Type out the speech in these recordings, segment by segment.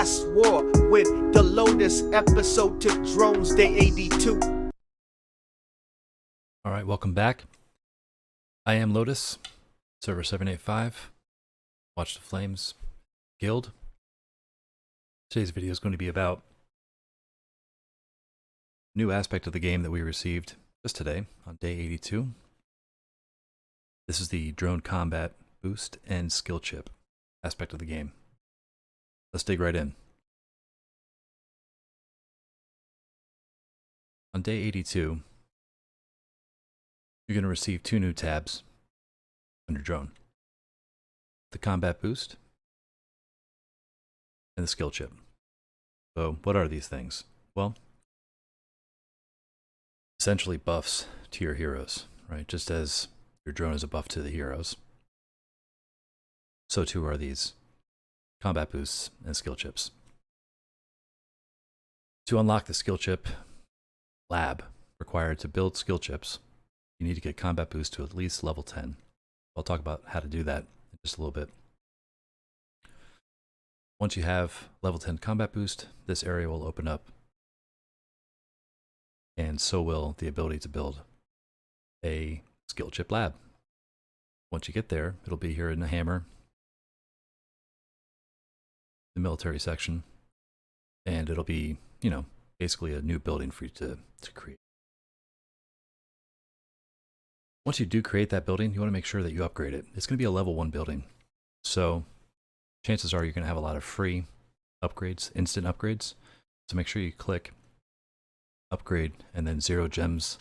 last war with the Lotus episode to drones day 82. All right, welcome back. I am Lotus, server 785, Watch the Flames Guild. Today's video is going to be about a new aspect of the game that we received just today on day 82. This is the drone combat boost and skill chip aspect of the game. Let's dig right in. On day 82, you're going to receive two new tabs on your drone. The combat boost and the skill chip. So what are these things? Well, essentially buffs to your heroes, right? Just as your drone is a buff to the heroes, so too are these combat boosts and skill chips. To unlock the skill chip lab required to build skill chips, you need to get combat boost to at least level 10. I'll talk about how to do that in just a little bit. Once you have level 10 combat boost, this area will open up, and so will the ability to build a skill chip lab. Once you get there, it'll be here in the hammer, the military section, and it'll be, basically a new building for you to create. Once you do create that building, you want to make sure that you upgrade it. It's going to be a level 1 building, so chances are you're going to have a lot of free upgrades, instant upgrades. So make sure you click upgrade and then 0 gems.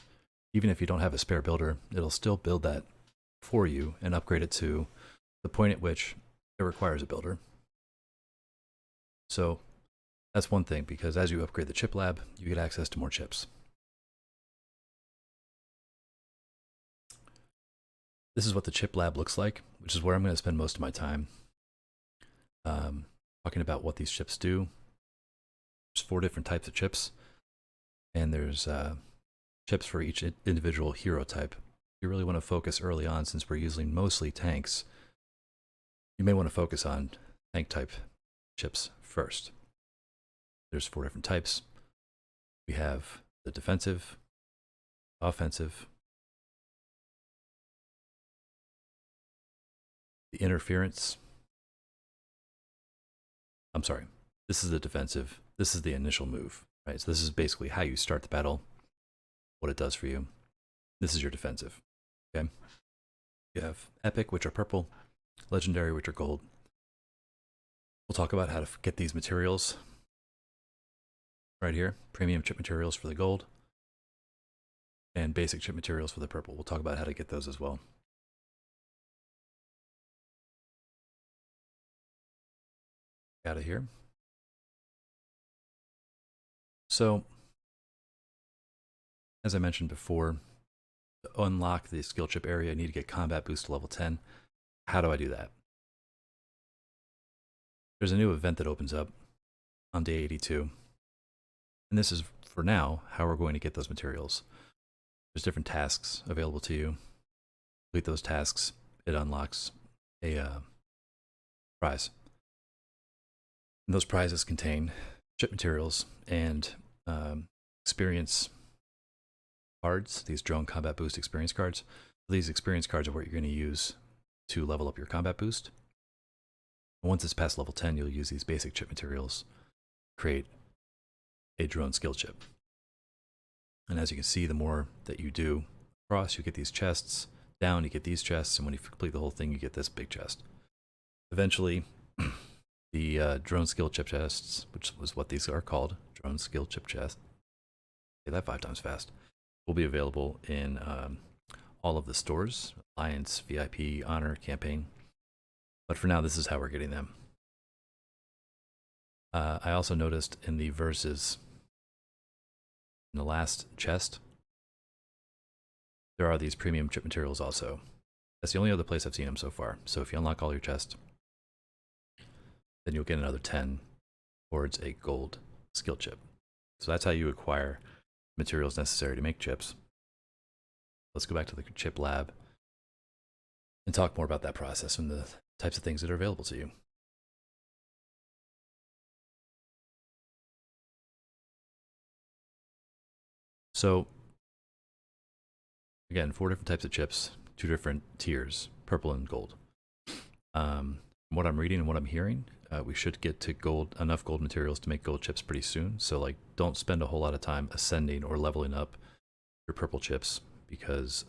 Even if you don't have a spare builder, it'll still build that for you and upgrade it to the point at which it requires a builder. So that's one thing, because as you upgrade the chip lab, you get access to more chips. This is what the chip lab looks like, which is where I'm going to spend most of my time talking about what these chips do. There's 4 different types of chips, and there's chips for each individual hero type. You really want to focus early on, since we're using mostly tanks. You may want to focus on tank type chips first. There's 4 different types. We have the defensive, offensive, the interference. I'm sorry, this is the defensive. This is the initial move, right? So this is basically how you start the battle, what it does for you. This is your defensive, okay? You have epic, which are purple, legendary, which are gold. We'll talk about how to get these materials right here. Premium chip materials for the gold, and basic chip materials for the purple. We'll talk about how to get those as well. Out of here. So, as I mentioned before, to unlock the skill chip area, I need to get combat boost to level 10. How do I do that? There's a new event that opens up on day 82. And this is, for now, how we're going to get those materials. There's different tasks available to you. Complete those tasks, it unlocks a prize. And those prizes contain chip materials and experience cards, these drone combat boost experience cards. These experience cards are what you're going to use to level up your combat boost. And once it's past level 10, you'll use these basic chip materials to create a drone skill chip. And as you can see, the more that you do across, you get these chests. Down, you get these chests, and when you complete the whole thing, you get this big chest. Eventually, the drone skill chip chests, which was what these are called, drone skill chip chests, say that 5 times fast, will be available in all of the stores, Alliance, VIP, Honor, Campaign. But for now, this is how we're getting them. I also noticed in the verses, in the last chest, there are these premium chip materials also. That's the only other place I've seen them so far. So if you unlock all your chests, then you'll get another 10 towards a gold skill chip. So that's how you acquire materials necessary to make chips. Let's go back to the chip lab and talk more about that process and the types of things that are available to you. So again, 4 different types of chips, 2 different tiers, purple and gold. From what I'm reading and what I'm hearing, we should get to enough gold materials to make gold chips pretty soon. So like, don't spend a whole lot of time ascending or leveling up your purple chips, because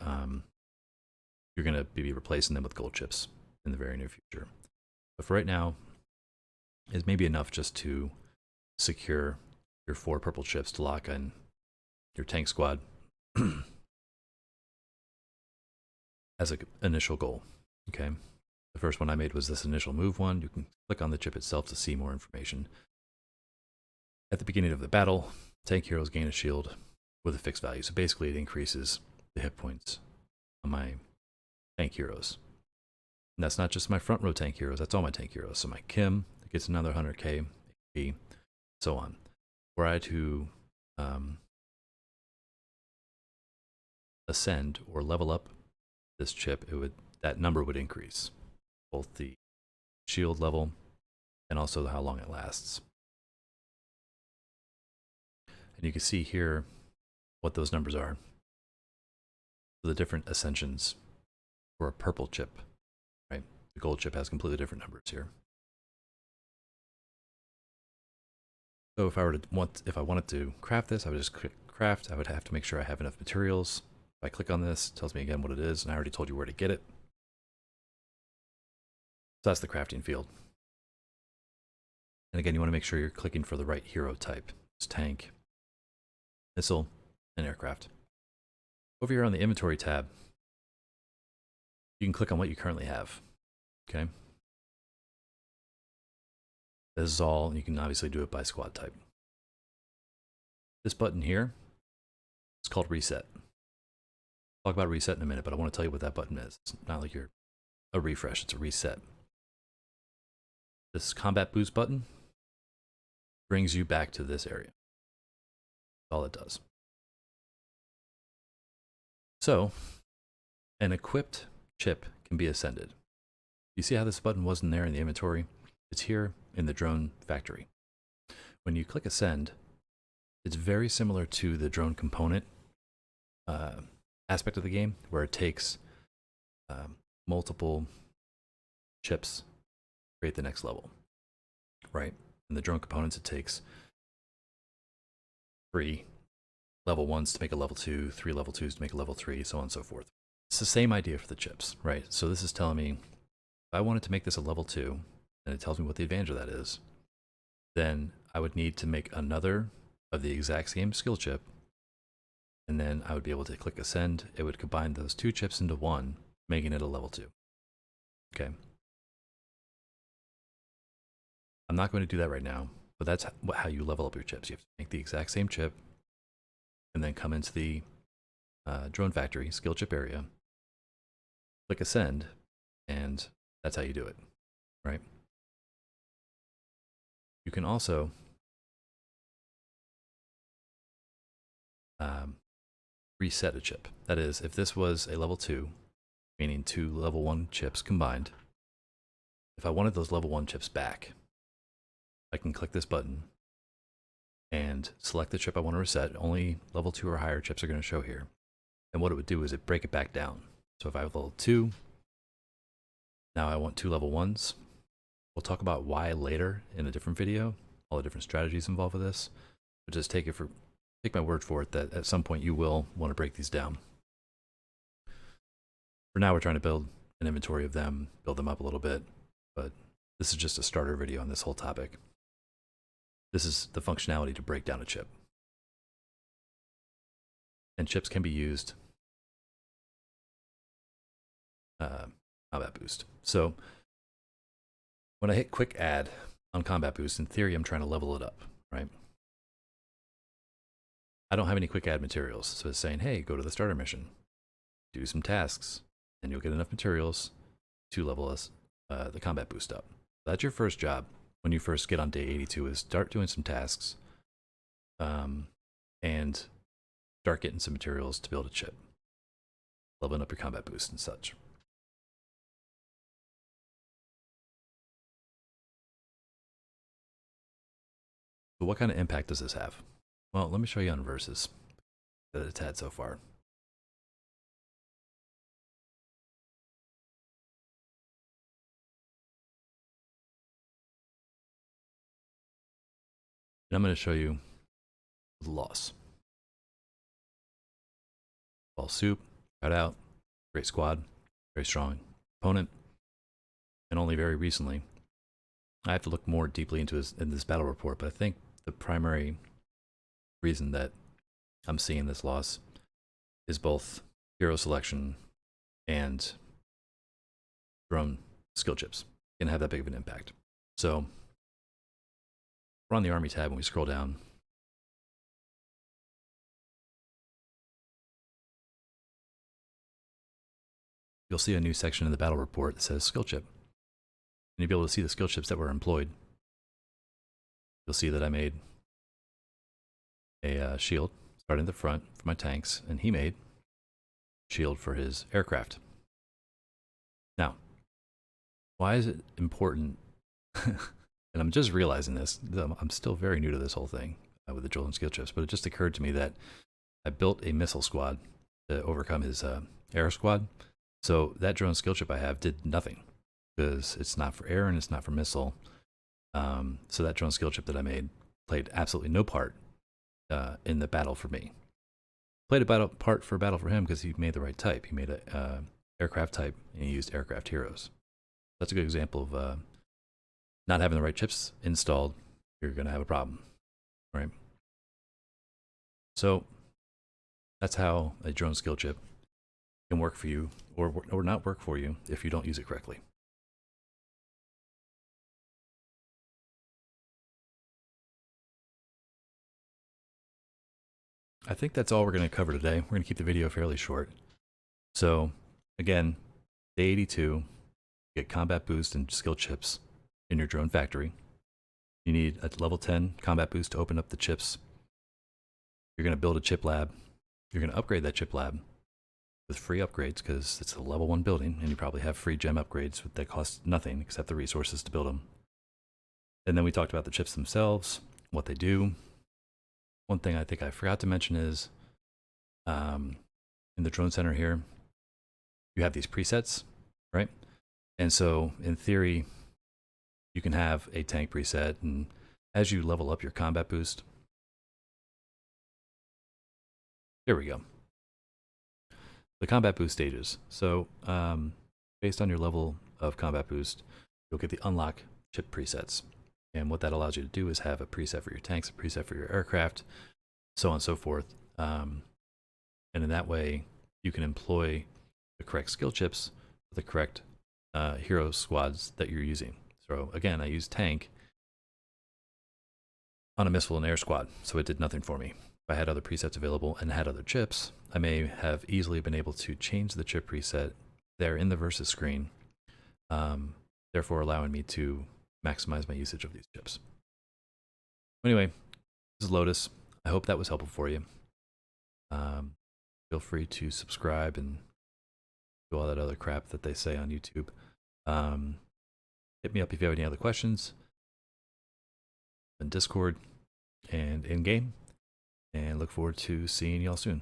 you're going to be replacing them with gold chips in the very near future. But for right now, it may be enough just to secure your 4 purple chips to lock in your tank squad as an initial goal. Okay. The first one I made was this initial move one. You can click on the chip itself to see more information. At the beginning of the battle, tank heroes gain a shield with a fixed value. So basically it increases the hit points on my tank heroes. And that's not just my front row tank heroes, that's all my tank heroes. So my Kim gets another 100k HP, so on. Were I to ascend or level up this chip, that number would increase, both the shield level and also how long it lasts. And you can see here what those numbers are. The different ascensions for a purple chip, right? The gold chip has completely different numbers here. So if I wanted to craft this, I would just click craft. I would have to make sure I have enough materials. If I click on this, it tells me again what it is, and I already told you where to get it. So that's the crafting field. And again, you want to make sure you're clicking for the right hero type. It's tank, missile, and aircraft. Over here on the inventory tab, you can click on what you currently have. Okay. This is all, you can obviously do it by squad type. This button here, it's called reset. I'll talk about reset in a minute, but I want to tell you what that button is. It's not like a refresh, it's a reset. This combat boost button brings you back to this area. That's all it does. So, an equipped chip can be ascended. You see how this button wasn't there in the inventory? It's here in the drone factory. When you click ascend, it's very similar to the drone component aspect of the game, where it takes multiple chips to create the next level, right? In the drone components, it takes 3 level 1s to make a level 2, 3 level 2s to make a level 3, so on and so forth. It's the same idea for the chips, right? So this is telling me, if I wanted to make this a level 2, and it tells me what the advantage of that is, then I would need to make another of the exact same skill chip, and then I would be able to click ascend. It would combine those 2 chips into one, making it a level 2. Okay. I'm not going to do that right now, but that's how you level up your chips. You have to make the exact same chip, and then come into the drone factory skill chip area, click ascend, and that's how you do it, right? You can also reset a chip. That is, if this was a level 2, meaning 2 level 1 chips combined, if I wanted those level 1 chips back, I can click this button and select the chip I want to reset. Only level 2 or higher chips are going to show here. And what it would do is it break it back down. So if I have level 2, now I want 2 level 1s. We'll talk about why later in a different video, all the different strategies involved with this. But just take my word for it that at some point you will want to break these down. For now, we're trying to build an inventory of them, build them up a little bit, but this is just a starter video on this whole topic. This is the functionality to break down a chip. And chips can be used combat boost. So when I hit quick add on combat boost, in theory, I'm trying to level it up, right? I don't have any quick add materials, so it's saying, hey, go to the starter mission, do some tasks, and you'll get enough materials to level us the combat boost up. That's your first job when you first get on day 82, is start doing some tasks and start getting some materials to build a chip, leveling up your combat boost and such. But what kind of impact does this have? Well, let me show you on versus. that it's had so far. And I'm going to show you the loss. Ball soup, got out, great squad, very strong opponent, and only very recently. I have to look more deeply into this battle report, but I think the primary reason that I'm seeing this loss is both hero selection and drone skill chips can have that big of an impact. So we're on the army tab when we scroll down. You'll see a new section in the battle report that says skill chip. And you'll be able to see the skill chips that were employed. You'll see that I made a shield starting at the front for my tanks, and he made a shield for his aircraft. Now, why is it important? And I'm just realizing this. I'm still very new to this whole thing with the drone skill chips, but it just occurred to me that I built a missile squad to overcome his air squad. So that drone skill chip I have did nothing because it's not for air and it's not for missile. So that drone skill chip that I made played absolutely no part in the battle for me. Played a part for battle for him because he made the right type. He made a aircraft type and he used aircraft heroes. That's a good example of not having the right chips installed. You're going to have a problem, right? So that's how a drone skill chip can work for you or not work for you if you don't use it correctly. I think that's all we're going to cover today. We're going to keep the video fairly short. So again, day 82, get combat boost and skill chips in your drone factory. You need a level 10 combat boost to open up the chips. You're going to build a chip lab. You're going to upgrade that chip lab with free upgrades because it's a level 1 building and you probably have free gem upgrades that cost nothing except the resources to build them. And then we talked about the chips themselves, what they do. One thing I think I forgot to mention is in the drone center here, you have these presets, right? And so in theory, you can have a tank preset, and as you level up your combat boost, there we go. The combat boost stages. So based on your level of combat boost, you'll get the unlock chip presets. And what that allows you to do is have a preset for your tanks, a preset for your aircraft, so on and so forth. And in that way, you can employ the correct skill chips for the correct hero squads that you're using. So again, I used tank on a missile and air squad, so it did nothing for me. If I had other presets available and had other chips, I may have easily been able to change the chip preset there in the versus screen, therefore allowing me to maximize my usage of these chips. Anyway, this is Lotus. I hope that was helpful for you. Feel free to subscribe and do all that other crap that they say on YouTube. Hit me up if you have any other questions in Discord and in game, and look forward to seeing y'all soon.